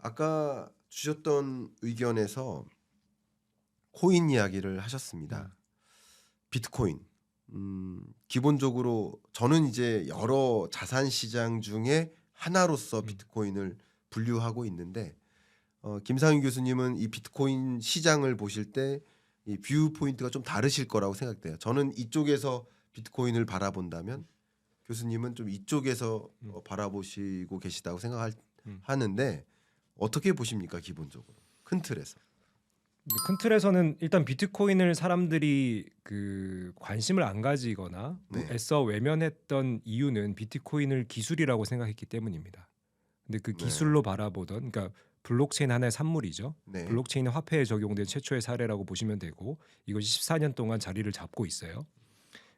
아까 주셨던 의견에서 코인 이야기를 하셨습니다. 비트코인. 기본적으로 저는 이제 여러 자산 시장 중에 하나로서 비트코인을 분류하고 있는데 김상윤 교수님은 이 비트코인 시장을 보실 때 이 뷰 포인트가 좀 다르실 거라고 생각돼요. 저는 이쪽에서 비트코인을 바라본다면 교수님은 좀 이쪽에서 바라보시고 계시다고 생각하는데 어떻게 보십니까 기본적으로 큰 틀에서? 큰 틀에서는 일단 비트코인을 사람들이 그 관심을 안 가지거나 네. 애써 외면했던 이유는 비트코인을 기술이라고 생각했기 때문입니다. 근데 그 기술로 바라보던, 그러니까 블록체인 하나의 산물이죠. 네. 블록체인 화폐에 적용된 최초의 사례라고 보시면 되고, 이것이 14년 동안 자리를 잡고 있어요.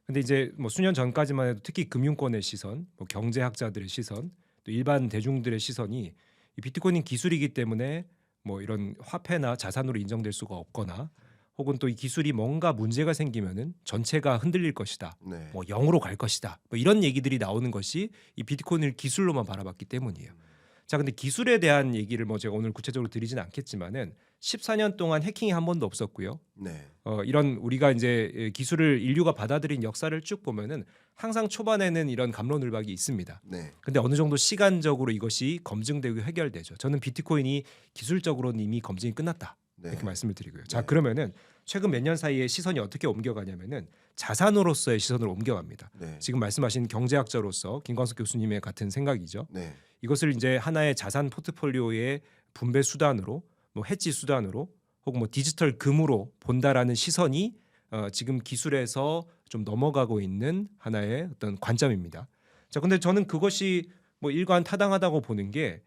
근데 이제 뭐 수년 전까지만 해도 특히 금융권의 시선, 뭐 경제학자들의 시선, 또 일반 대중들의 시선이 이 비트코인은 기술이기 때문에 뭐 이런 화폐나 자산으로 인정될 수가 없거나, 혹은 또 이 기술이 뭔가 문제가 생기면은 전체가 흔들릴 것이다, 네. 뭐 0으로 갈 것이다, 뭐 이런 얘기들이 나오는 것이 이 비트코인을 기술로만 바라봤기 때문이에요. 자, 근데 기술에 대한 얘기를 뭐 제가 오늘 구체적으로 드리진 않겠지만은 14년 동안 해킹이 한 번도 없었고요. 네. 이런 우리가 이제 기술을 인류가 받아들인 역사를 쭉 보면은 항상 초반에는 이런 갑론을박이 있습니다. 네. 근데 어느 정도 시간적으로 이것이 검증되고 해결되죠. 저는 비트코인이 기술적으로는 이미 검증이 끝났다, 네. 이렇게 말씀을 드리고요. 자, 네. 그러면은 최근 몇 년 사이에 시선이 어떻게 옮겨가냐면은 자산으로서의 시선을 옮겨갑니다. 네. 지금 말씀하신 경제학자로서 김광석 교수님의 같은 생각이죠. 네. 이것을 이제 하나의 자산 포트폴리오의 분배 수단으로, 뭐 해지 수단으로, 혹은 뭐 디지털 금으로 본다라는 시선이 지금 기술에서 좀 넘어가고 있는 하나의 어떤 관점입니다. 자, 근데 저는 그것이 뭐 일관 타당하다고 보는 게,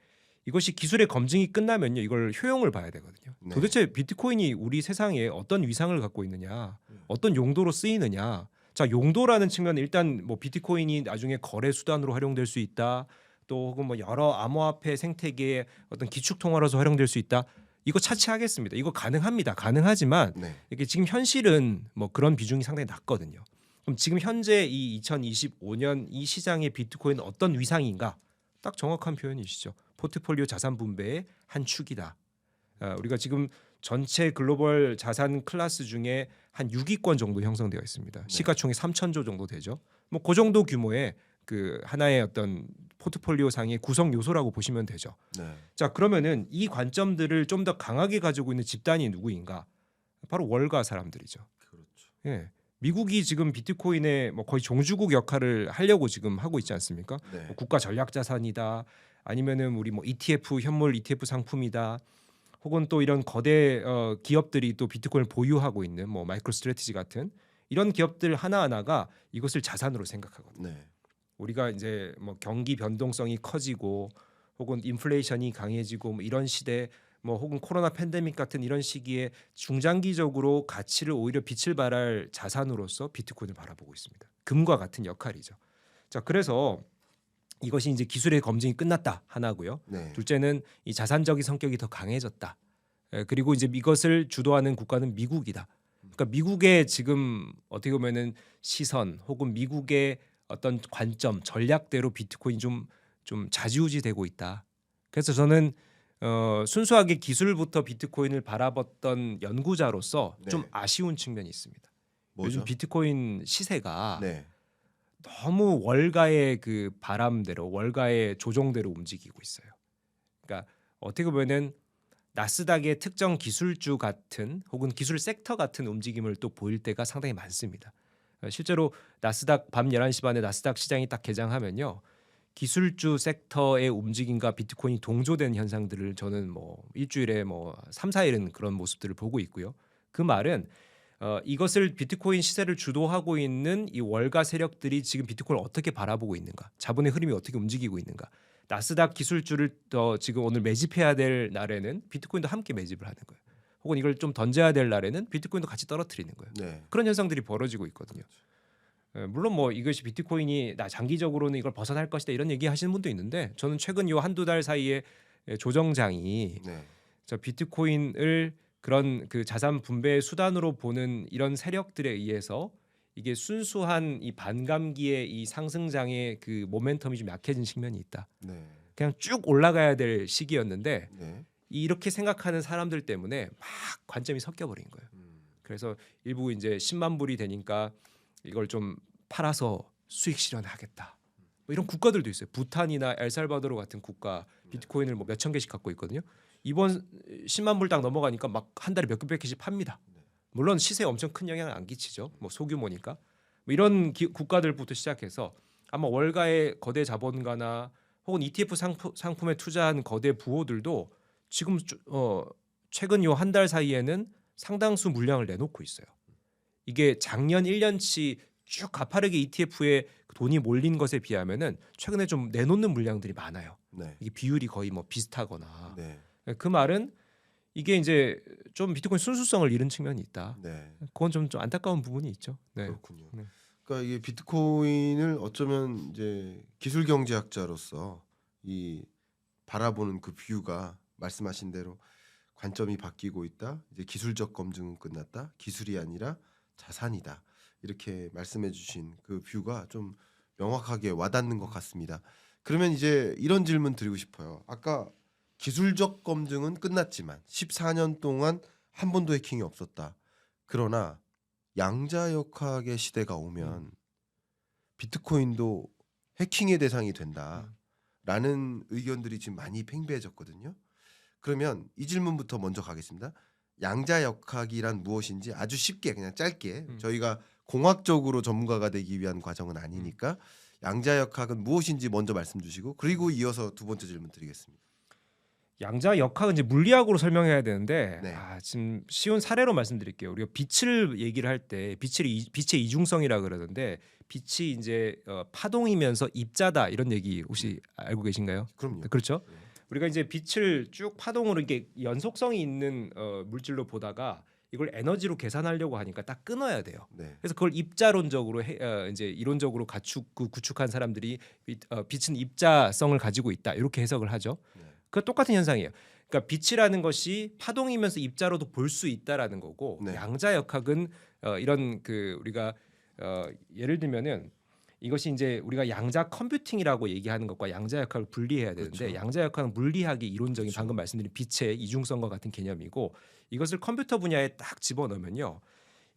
이것이 기술의 검증이 끝나면요, 이걸 효용을 봐야 되거든요. 네. 도대체 비트코인이 우리 세상에 어떤 위상을 갖고 있느냐, 어떤 용도로 쓰이느냐. 자, 용도라는 측면은 일단 뭐 비트코인이 나중에 거래 수단으로 활용될 수 있다, 또 혹은 뭐 여러 암호화폐 생태계의 어떤 기축 통화로서 활용될 수 있다. 이거 차치하겠습니다. 이거 가능합니다. 가능하지만 네. 이게 지금 현실은 뭐 그런 비중이 상당히 낮거든요. 그럼 지금 현재 이 2025년 이 시장의 비트코인은 어떤 위상인가? 딱 정확한 표현이시죠. 포트폴리오 자산 분배의 한 축이다. 우리가 지금 전체 글로벌 자산 클래스 중에 한 6위권 정도 형성되어 있습니다. 시가총액 3천조 정도 되죠. 뭐 그 정도 규모의 그 하나의 어떤 포트폴리오 상의 구성 요소라고 보시면 되죠. 네. 자, 그러면은 이 관점들을 좀 더 강하게 가지고 있는 집단이 누구인가? 바로 월가 사람들이죠. 그렇죠. 예. 미국이 지금 비트코인의 뭐 거의 종주국 역할을 하려고 지금 하고 있지 않습니까? 네. 뭐 국가 전략 자산이다, 아니면은 우리 뭐 ETF 현물 ETF 상품이다, 혹은 또 이런 거대 기업들이 또 비트코인을 보유하고 있는 뭐 마이크로 스트래티지 같은 이런 기업들 하나하나가 이것을 자산으로 생각하거든요. 네. 우리가 이제 뭐 경기 변동성이 커지고, 혹은 인플레이션이 강해지고, 뭐 이런 시대, 뭐 혹은 코로나 팬데믹 같은 이런 시기에 중장기적으로 가치를 오히려 빛을 발할 자산으로서 비트코인을 바라보고 있습니다. 금과 같은 역할이죠. 자, 그래서 이것이 이제 기술의 검증이 끝났다, 하나고요. 네. 둘째는 이 자산적인 성격이 더 강해졌다. 그리고 이제 이것을 주도하는 국가는 미국이다. 그러니까 미국의 지금 어떻게 보면은 시선, 혹은 미국의 어떤 관점, 전략대로 비트코인이 좀 좌지우지되고 있다. 그래서 저는 순수하게 기술부터 비트코인을 바라봤던 연구자로서 네. 좀 아쉬운 측면이 있습니다. 뭐죠? 요즘 비트코인 시세가 네. 너무 월가의 그 바람대로, 월가의 조종대로 움직이고 있어요. 그러니까 어떻게 보면은 나스닥의 특정 기술주 같은, 혹은 기술 섹터 같은 움직임을 또 보일 때가 상당히 많습니다. 실제로 나스닥 밤 11시 반에 나스닥 시장이 딱 개장하면요, 기술주 섹터의 움직임과 비트코인이 동조된 현상들을 저는 뭐 일주일에 뭐 3, 4일은 그런 모습들을 보고 있고요. 그 말은 이것을 비트코인 시세를 주도하고 있는 이 월가 세력들이 지금 비트코인을 어떻게 바라보고 있는가, 자본의 흐름이 어떻게 움직이고 있는가, 나스닥 기술주를 더 지금 오늘 매집해야 될 날에는 비트코인도 함께 매집을 하는 거예요. 혹은 이걸 좀 던져야 될 날에는 비트코인도 같이 떨어뜨리는 거예요. 네. 그런 현상들이 벌어지고 있거든요. 물론 뭐 이것이 비트코인이 나 장기적으로는 이걸 벗어날 것이다, 이런 얘기 하시는 분도 있는데, 저는 최근 요 한두 달 사이에 조정장이 네. 저 비트코인을 그런 그 자산 분배 수단으로 보는 이런 세력들에 의해서 이게 순수한 이 반감기의 이 상승장의 그 모멘텀이 좀 약해진 측면이 있다. 네. 그냥 쭉 올라가야 될 시기였는데 네. 이렇게 생각하는 사람들 때문에 막 관점이 섞여 버린 거예요. 그래서 일부 이제 10만 불이 되니까 이걸 좀 팔아서 수익 실현하겠다. 뭐 이런 국가들도 있어요. 부탄이나 엘살바도르 같은 국가 비트코인을 뭐 몇천 개씩 갖고 있거든요. 이번 10만 불 딱 넘어가니까 막 한 달에 몇백 개씩 팝니다. 물론 시세에 엄청 큰 영향을 안 끼치죠. 뭐 소규모니까. 뭐 이런 국가들부터 시작해서 아마 월가의 거대 자본가나 혹은 ETF 상품에 투자한 거대 부호들도 지금 최근 요 한 달 사이에는 상당수 물량을 내놓고 있어요. 이게 작년 1년치 쭉 가파르게 ETF에 돈이 몰린 것에 비하면은 최근에 좀 내놓는 물량들이 많아요. 네. 이게 비율이 거의 뭐 비슷하거나. 네. 그 말은 이게 이제 좀 비트코인 순수성을 잃은 측면이 있다. 네. 그건 좀 안타까운 부분이 있죠. 네. 그렇군요. 네. 그러니까 이게 비트코인을 어쩌면 이제 기술 경제학자로서 이 바라보는 그 뷰가 말씀하신 대로 관점이 바뀌고 있다. 이제 기술적 검증은 끝났다. 기술이 아니라 자산이다. 이렇게 말씀해 주신 그 뷰가 좀 명확하게 와닿는 것 같습니다. 그러면 이제 이런 질문 드리고 싶어요. 아까 기술적 검증은 끝났지만 14년 동안 한 번도 해킹이 없었다. 그러나 양자역학의 시대가 오면 비트코인도 해킹의 대상이 된다라는 의견들이 지금 많이 팽배해졌거든요. 그러면 이 질문부터 먼저 가겠습니다. 양자역학이란 무엇인지 아주 쉽게 그냥 짧게 저희가 공학적으로 전문가가 되기 위한 과정은 아니니까 양자역학은 무엇인지 먼저 말씀 주시고 그리고 이어서 두 번째 질문 드리겠습니다. 양자역학은 이제 물리학으로 설명해야 되는데 네. 지금 쉬운 사례로 말씀드릴게요. 우리가 빛을 얘기를 할 때 빛의 이중성이라 그러는데 빛이 이제 파동이면서 입자다 이런 얘기 혹시 알고 계신가요? 그럼요. 그렇죠. 네. 우리가 이제 빛을 쭉 파동으로 이게 연속성이 있는 물질로 보다가 이걸 에너지로 계산하려고 하니까 딱 끊어야 돼요. 네. 그래서 그걸 입자론적으로 이제 이론적으로 구축한 사람들이 빛은 입자성을 가지고 있다 이렇게 해석을 하죠. 네. 그 똑같은 현상이에요. 그러니까 빛이라는 것이 파동이면서 입자로도 볼 수 있다라는 거고 네. 양자역학은 이런 그 우리가 예를 들면은 이것이 이제 우리가 양자 컴퓨팅이라고 얘기하는 것과 양자역학을 분리해야 되는데 그렇죠. 양자역학은 물리학의 이론적인 그렇죠. 방금 말씀드린 빛의 이중성과 같은 개념이고 이것을 컴퓨터 분야에 딱 집어넣으면요.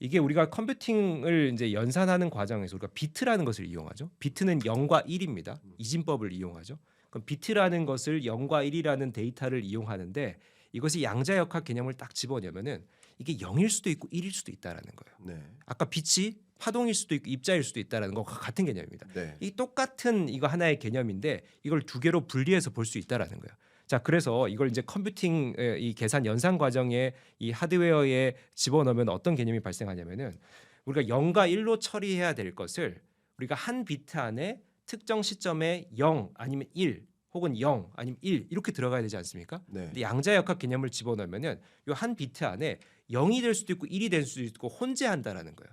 이게 우리가 컴퓨팅을 이제 연산하는 과정에서 우리가 비트라는 것을 이용하죠. 비트는 0과 1입니다. 이진법을 이용하죠. 그럼 비트라는 것을 0과 1이라는 데이터를 이용하는데 이것이 양자역학 개념을 딱 집어넣으면은 이게 0일 수도 있고 1일 수도 있다라는 거예요. 네. 아까 빛이 파동일 수도 있고 입자일 수도 있다라는 것과 같은 개념입니다. 네. 이 똑같은 이거 하나의 개념인데 이걸 두 개로 분리해서 볼 수 있다라는 거예요. 자, 그래서 이걸 이제 컴퓨팅 이 계산 연산 과정에 이 하드웨어에 집어넣으면 어떤 개념이 발생하냐면은 우리가 0과 1로 처리해야 될 것을 우리가 한 비트 안에 특정 시점에 0 아니면 1 혹은 0 아니면 1 이렇게 들어가야 되지 않습니까? 네. 근데 양자역학 개념을 집어넣으면은 요 한 비트 안에 0이 될 수도 있고 1이 될 수도 있고 혼재한다라는 거예요.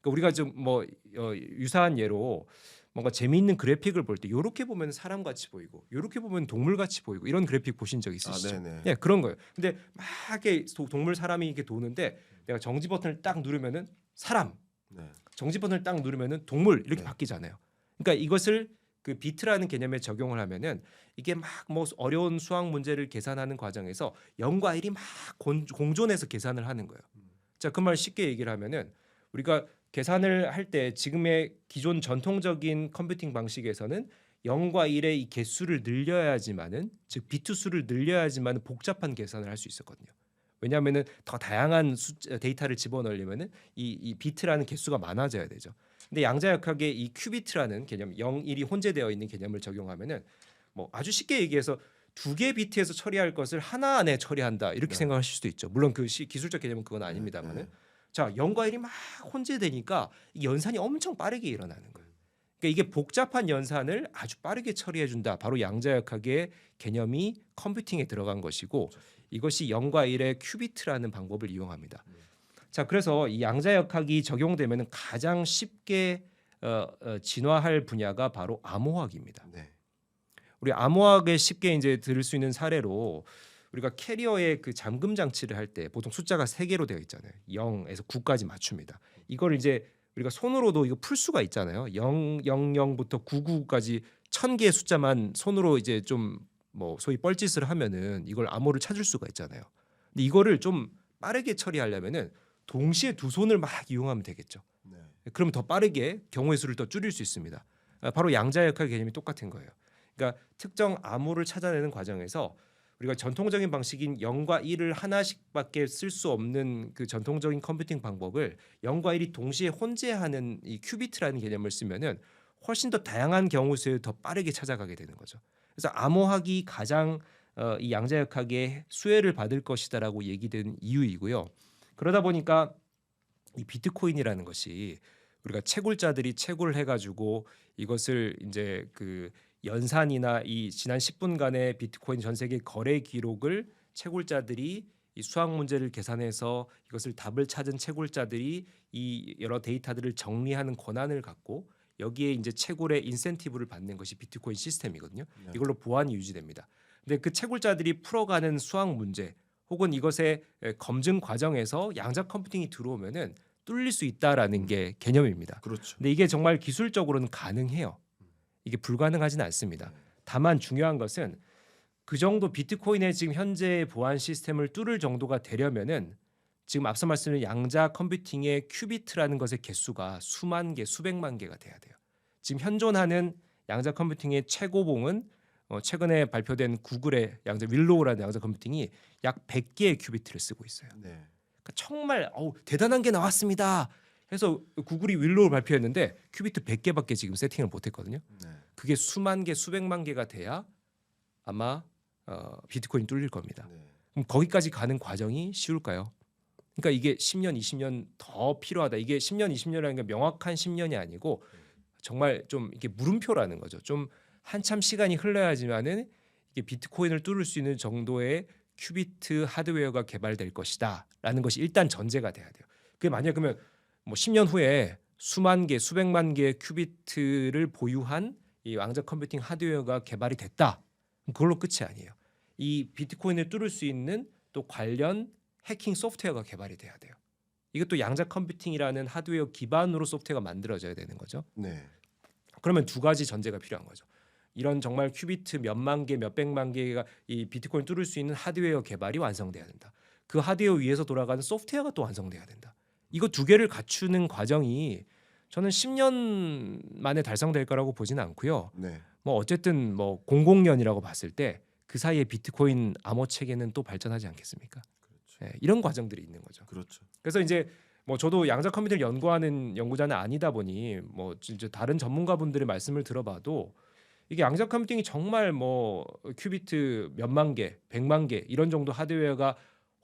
그러니까 우리가 좀 뭐 유사한 예로 뭔가 재미있는 그래픽을 볼 때 이렇게 보면 사람 같이 보이고 이렇게 보면 동물 같이 보이고 이런 그래픽 보신 적 있으시죠? 네네. 예, 그런 거예요. 근데 막 이렇게 동물 사람이 이렇게 도는데 내가 정지 버튼을 딱 누르면은 사람, 네. 정지 버튼을 딱 누르면은 동물 이렇게 네. 바뀌잖아요. 그러니까 이것을 그 비트라는 개념에 적용을 하면은 이게 막 뭐 어려운 수학 문제를 계산하는 과정에서 0과 1이 막 공존해서 계산을 하는 거예요. 자, 그 말 쉽게 얘기를 하면은 우리가 계산을 할 때 지금의 기존 전통적인 컴퓨팅 방식에서는 0과 1의 이 개수를 늘려야지만은 즉 비트 수를 늘려야지만 복잡한 계산을 할 수 있었거든요. 왜냐하면은 더 다양한 데이터를 집어넣으려면은 이 비트라는 개수가 많아져야 되죠. 근데 양자역학의 이 큐비트라는 개념 0, 1이 혼재되어 있는 개념을 적용하면은 뭐 아주 쉽게 얘기해서 두 개 비트에서 처리할 것을 하나 안에 처리한다 이렇게 네. 생각하실 수도 있죠. 물론 그 기술적 개념은 그건 아닙니다만은. 네. 자, 0과 1이 막 혼재되니까 이 연산이 엄청 빠르게 일어나는 거예요. 그러니까 이게 복잡한 연산을 아주 빠르게 처리해 준다. 바로 양자역학의 개념이 컴퓨팅에 들어간 것이고 이것이 0과 1의 큐비트라는 방법을 이용합니다. 자, 그래서 이 양자역학이 적용되면 가장 쉽게 진화할 분야가 바로 암호학입니다. 네. 우리 암호학에 쉽게 이제 들을 수 있는 사례로 우리가 캐리어에 그 잠금 장치를 할 때 보통 숫자가 3개로 되어 있잖아요. 0에서 9까지 맞춥니다. 이걸 이제 우리가 손으로도 이거 풀 수가 있잖아요. 000부터 999까지 1000개의 숫자만 손으로 이제 좀 뭐 소위 뻘짓을 하면은 이걸 암호를 찾을 수가 있잖아요. 근데 이거를 좀 빠르게 처리하려면은 동시에 두 손을 막 이용하면 되겠죠. 네. 그러면 더 빠르게 경우의 수를 더 줄일 수 있습니다. 바로 양자역학 개념이 똑같은 거예요. 그러니까 특정 암호를 찾아내는 과정에서 우리가 전통적인 방식인 0과 1을 하나씩밖에 쓸 수 없는 그 전통적인 컴퓨팅 방법을 0과 1이 동시에 혼재하는 이 큐비트라는 개념을 쓰면은 훨씬 더 다양한 경우 수에 더 빠르게 찾아가게 되는 거죠. 그래서 암호학이 가장 이 양자역학의 수혜를 받을 것이다라고 얘기된 이유이고요. 그러다 보니까 이 비트코인이라는 것이 우리가 채굴자들이 채굴을 해가지고 이것을 이제 그 연산이나 이 지난 10분간의 비트코인 전 세계 거래 기록을 채굴자들이 이 수학 문제를 계산해서 이것을 답을 찾은 채굴자들이 이 여러 데이터들을 정리하는 권한을 갖고 여기에 이제 채굴의 인센티브를 받는 것이 비트코인 시스템이거든요. 네. 이걸로 보안이 유지됩니다. 근데 그 채굴자들이 풀어가는 수학 문제 혹은 이것의 검증 과정에서 양자 컴퓨팅이 들어오면은 뚫릴 수 있다라는 게 개념입니다. 그렇죠. 근데 이게 정말 기술적으로는 가능해요. 이게 불가능하지는 않습니다. 다만 중요한 것은 그 정도 비트코인의 지금 현재 보안 시스템을 뚫을 정도가 되려면은 지금 앞서 말씀드린 양자 컴퓨팅의 큐비트라는 것의 개수가 수만 개, 수백만 개가 돼야 돼요. 지금 현존하는 양자 컴퓨팅의 최고봉은 최근에 발표된 구글의 양자 윌로우라는 양자 컴퓨팅이 약 100개의 큐비트를 쓰고 있어요. 네. 그러니까 정말 대단한 게 나왔습니다. 해서 구글이 윌로우를 발표했는데 큐비트 100개밖에 지금 세팅을 못했거든요. 네. 그게 수만 개, 수백만 개가 돼야 아마 비트코인 뚫릴 겁니다. 네. 그럼 거기까지 가는 과정이 쉬울까요? 그러니까 이게 10년, 20년 더 필요하다. 이게 10년, 20년이라는 게 명확한 10년이 아니고 정말 좀 이게 물음표라는 거죠. 좀 한참 시간이 흘러야지만은 이게 비트코인을 뚫을 수 있는 정도의 큐비트 하드웨어가 개발될 것이다라는 것이 일단 전제가 돼야 돼요. 그게 만약 그러면 뭐 10년 후에 수만 개, 수백만 개의 큐비트를 보유한 이 왕자 컴퓨팅 하드웨어가 개발이 됐다. 그걸로 끝이 아니에요. 이 비트코인을 뚫을 수 있는 또 관련 해킹 소프트웨어가 개발이 돼야 돼요. 이것도 양자 컴퓨팅이라는 하드웨어 기반으로 소프트웨어가 만들어져야 되는 거죠. 네. 그러면 두 가지 전제가 필요한 거죠. 이런 정말 큐비트 몇만 개, 몇백만 개가 이 비트코인 뚫을 수 있는 하드웨어 개발이 완성돼야 된다. 그 하드웨어 위에서 돌아가는 소프트웨어가 또 완성돼야 된다. 이거 두 개를 갖추는 과정이 저는 10년 만에 달성될 거라고 보지는 않고요. 네. 뭐 어쨌든 뭐 00년이라고 봤을 때 그 사이에 비트코인 암호 체계는 또 발전하지 않겠습니까? 그렇죠. 예, 이런 과정들이 있는 거죠. 그렇죠. 그래서 이제 뭐 저도 양자 컴퓨터를 연구하는 연구자는 아니다 보니 뭐 진짜 다른 전문가분들의 말씀을 들어봐도 이게 양자 컴퓨팅이 정말 뭐 큐비트 몇만 개, 100만 개 이런 정도 하드웨어가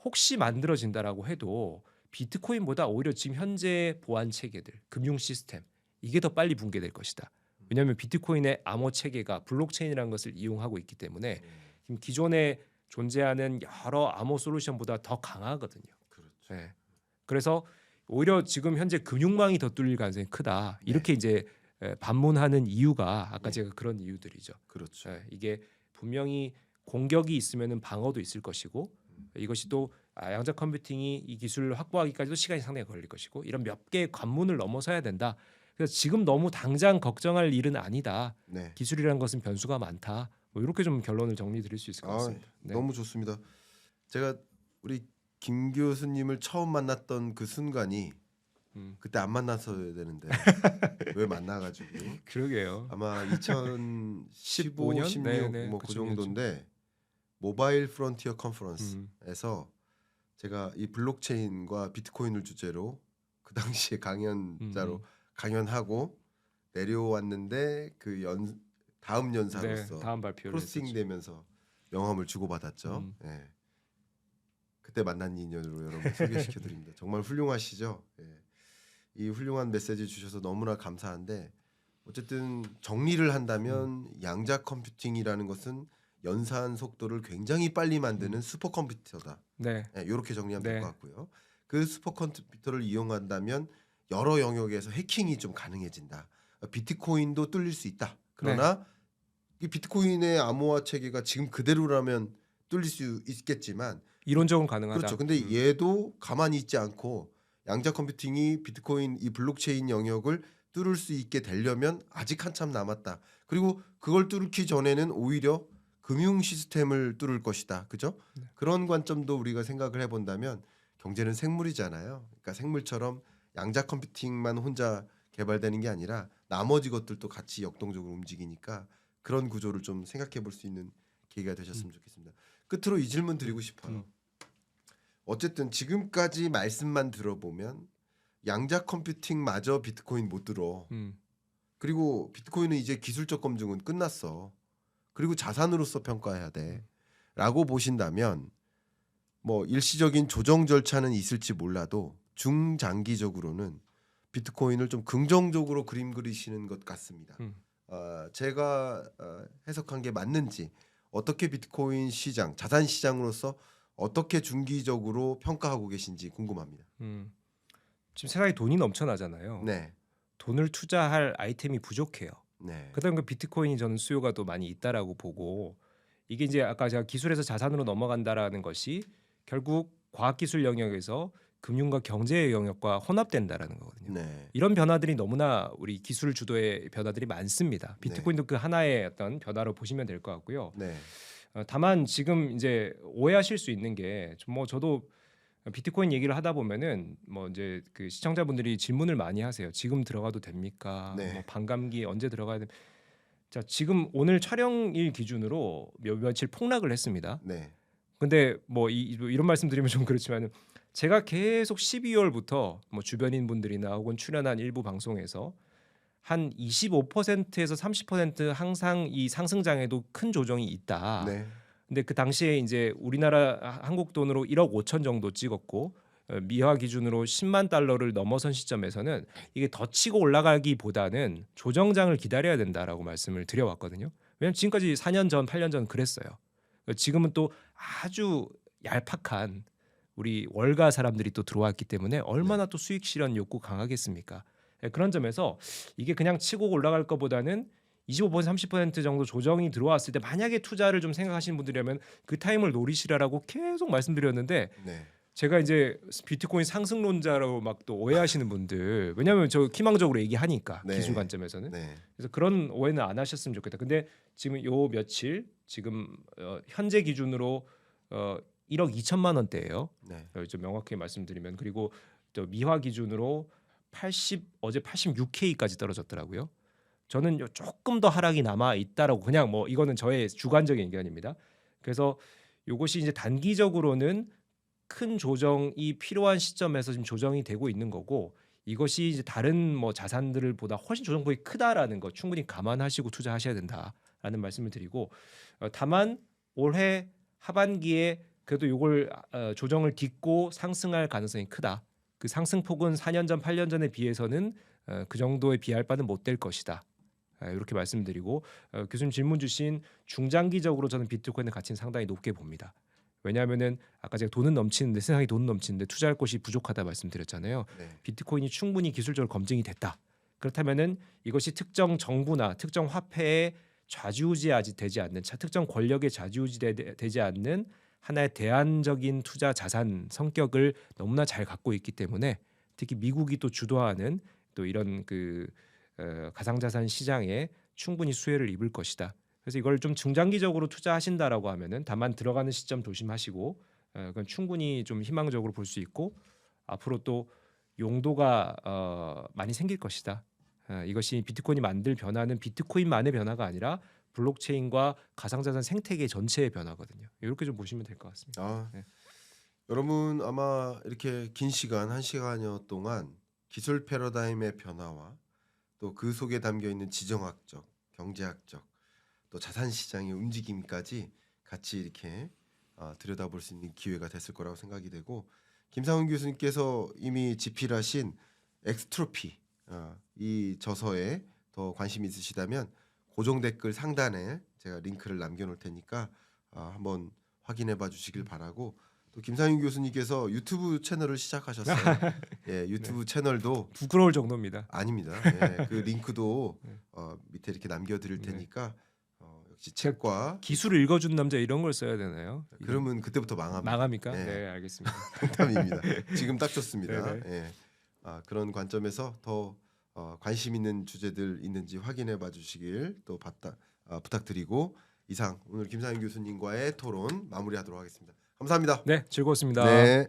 혹시 만들어진다라고 해도 비트코인보다 오히려 지금 현재 보안 체계들, 금융 시스템 이게 더 빨리 붕괴될 것이다. 왜냐하면 비트코인의 암호 체계가 블록체인이라는 것을 이용하고 있기 때문에 지금 기존에 존재하는 여러 암호 솔루션보다 더 강하거든요. 그렇죠. 예. 그래서 오히려 지금 현재 금융망이 더 뚫릴 가능성이 크다. 이렇게 이제 반문하는 이유가 아까 네. 제가 그런 이유들이죠. 그렇죠. 이게 분명히 공격이 있으면은 방어도 있을 것이고 이것이 또 양자 컴퓨팅이 이 기술을 확보하기까지도 시간이 상당히 걸릴 것이고 이런 몇 개의 관문을 넘어서야 된다. 그래서 지금 너무 당장 걱정할 일은 아니다. 네. 기술이라는 것은 변수가 많다. 뭐 이렇게 좀 결론을 정리 드릴 수 있을 것 아, 같습니다. 네. 너무 좋습니다. 제가 우리 김 교수님을 처음 만났던 그 순간이 그때 안 만났어야 되는데 왜 만나가지고 그러게요. 아마 2015, 15년? 16 네, 네, 뭐 그 그쯤이었죠. 정도인데 모바일 프론티어 컨퍼런스에서 제가 이 블록체인과 비트코인을 주제로 그 당시에 강연자로 강연하고 내려왔는데 그 다음 연사로서 네, 다음 발표를 크로스팅되면서 명함을 주고받았죠. 음. 예. 그때 만난 인연으로 여러분 소개시켜드립니다. 정말 훌륭하시죠. 예. 이 훌륭한 메시지 주셔서 너무나 감사한데 어쨌든 정리를 한다면 양자 컴퓨팅이라는 것은 연산 속도를 굉장히 빨리 만드는 슈퍼컴퓨터다. 네. 이렇게 정리하면 네. 될 것 같고요. 그 슈퍼컴퓨터를 이용한다면 여러 영역에서 해킹이 좀 가능해진다. 비트코인도 뚫릴 수 있다. 그러나 이 비트코인의 암호화 체계가 지금 그대로라면 뚫릴 수 있겠지만 이론적으로 가능하다. 그렇죠. 근데 얘도 가만히 있지 않고 양자 컴퓨팅이 비트코인 이 블록체인 영역을 뚫을 수 있게 되려면 아직 한참 남았다. 그리고 그걸 뚫기 전에는 오히려 금융 시스템을 뚫을 것이다. 그죠? 그런 관점도 우리가 생각을 해본다면 경제는 생물이잖아요. 그러니까 생물처럼 양자 컴퓨팅만 혼자 개발되는 게 아니라 나머지 것들도 같이 역동적으로 움직이니까 그런 구조를 좀 생각해 볼 수 있는 계기가 되셨으면 좋겠습니다. 끝으로 이 질문 드리고 싶어요. 어쨌든 지금까지 말씀만 들어보면 양자 컴퓨팅마저 비트코인 못 들어. 그리고 비트코인은 이제 기술적 검증은 끝났어. 그리고 자산으로서 평가해야 돼. 라고 보신다면 뭐 일시적인 조정 절차는 있을지 몰라도 중장기적으로는 비트코인을 좀 긍정적으로 그림 그리시는 것 같습니다. 제가 해석한 게 맞는지 어떻게 비트코인 시장, 자산 시장으로서 어떻게 중기적으로 평가하고 계신지 궁금합니다. 지금 세상에 돈이 넘쳐나잖아요. 네, 돈을 투자할 아이템이 부족해요. 네, 그다음 그 비트코인이 저는 수요가 또 많이 있다라고 보고 이게 이제 아까 제가 기술에서 자산으로 넘어간다라는 것이 결국 과학기술 영역에서 금융과 경제의 영역과 혼합된다라는 거거든요. 네, 이런 변화들이 너무나 우리 기술 주도의 변화들이 많습니다. 네. 비트코인도 그 하나의 어떤 변화로 보시면 될 것 같고요. 네, 다만 지금 이제 오해하실 수 있는 게 뭐 저도 비트코인 얘기를 하다 보면은 뭐 이제 그 시청자분들이 질문을 많이 하세요. 지금 들어가도 됩니까? 네. 뭐 반감기 언제 들어가야 돼? 자, 지금 오늘 촬영일 기준으로 며칠 폭락을 했습니다. 네, 근데 뭐 이런 말씀 드리면 좀 그렇지만은 제가 계속 12월부터 뭐 주변인 분들이나 혹은 출연한 일부 방송에서 한 25%에서 30% 항상 이 상승장에도 큰 조정이 있다. 네, 근데 그 당시에 이제 우리나라 한국 돈으로 1억 5천 정도 찍었고 미화 기준으로 10만 달러를 넘어선 시점에서는 이게 더 치고 올라가기보다는 조정장을 기다려야 된다라고 말씀을 드려왔거든요. 왜냐하면 지금까지 4년 전, 8년 전 그랬어요. 지금은 또 아주 얄팍한 우리 월가 사람들이 또 들어왔기 때문에 얼마나 또 수익 실현 욕구 강하겠습니까? 그런 점에서 이게 그냥 치고 올라갈 것보다는 25% 30% 정도 조정이 들어왔을 때 만약에 투자를 좀 생각하시는 분들이라면 그 타임을 노리시라라고 계속 말씀드렸는데 네, 제가 이제 비트코인 상승론자로 막 또 오해하시는 분들 왜냐하면 저 희망적으로 얘기하니까 네. 기술 관점에서는 네, 그래서 그런 오해는 안 하셨으면 좋겠다. 근데 지금 요 며칠 지금 현재 기준으로 1억 2천만 원대예요. 네, 좀 명확하게 말씀드리면 그리고 또 미화 기준으로 어제 86K까지 떨어졌더라고요. 저는 조금 더 하락이 남아 있다라고 그냥 뭐 이거는 저의 주관적인 의견입니다. 그래서 요것이 이제 단기적으로는 큰 조정이 필요한 시점에서 지금 조정이 되고 있는 거고 이것이 이제 다른 뭐 자산들을 보다 훨씬 조정폭이 크다라는 거 충분히 감안하시고 투자하셔야 된다라는 말씀을 드리고 다만 올해 하반기에 그래도 요걸 조정을 딛고 상승할 가능성이 크다. 그 상승폭은 4년 전, 8년 전에 비해서는 그 정도에 비할 바는 못 될 것이다. 이렇게 말씀드리고 교수님 질문 주신 중장기적으로 저는 비트코인의 가치는 상당히 높게 봅니다. 왜냐하면은 아까 제가 돈은 넘치는데 세상에 돈은 넘치는데 투자할 곳이 부족하다 말씀드렸잖아요. 네, 비트코인이 충분히 기술적으로 검증이 됐다. 그렇다면은 이것이 특정 정부나 특정 화폐에 좌지우지되지 않는 특정 권력에 좌지우지되지 않는 하나의 대안적인 투자 자산 성격을 너무나 잘 갖고 있기 때문에 특히 미국이 또 주도하는 또 이런 그 가상자산 시장에 충분히 수혜를 입을 것이다. 그래서 이걸 좀 중장기적으로 투자하신다라고 하면은 다만 들어가는 시점 조심하시고 그건 충분히 좀 희망적으로 볼 수 있고 앞으로 또 용도가 많이 생길 것이다. 이것이 비트코인이 만들 변화는 비트코인만의 변화가 아니라 블록체인과 가상자산 생태계 전체의 변화거든요. 이렇게 좀 보시면 될 것 같습니다. 아, 네. 여러분 아마 이렇게 긴 시간 1시간여 동안 기술 패러다임의 변화와 또 그 속에 담겨 있는 지정학적, 경제학적, 또 자산 시장의 움직임까지 같이 이렇게 들여다볼 수 있는 기회가 됐을 거라고 생각이 되고 김상훈 교수님께서 이미 집필하신 엑스트로피 이 저서에 더 관심 있으시다면 고정 댓글 상단에 제가 링크를 남겨놓을 테니까 한번 확인해봐 주시길 바라고 또 김상윤 교수님께서 유튜브 채널을 시작하셨어요. 예, 유튜브 채널도 부끄러울 정도입니다. 아닙니다. 예, 그 링크도 밑에 이렇게 남겨드릴 테니까 역시 책과 기술을 읽어준 남자 이런 걸 써야 되나요? 그러면 그때부터 망합니다. 망합니까? 예. 네, 알겠습니다. 농담입니다. 지금 딱 좋습니다. 네네. 예. 그런 관점에서 더 관심 있는 주제들 있는지 확인해 봐 주시길 또 부탁드리고 이상 오늘 김상윤 교수님과의 토론 마무리하도록 하겠습니다. 감사합니다. 네, 즐거웠습니다. 네.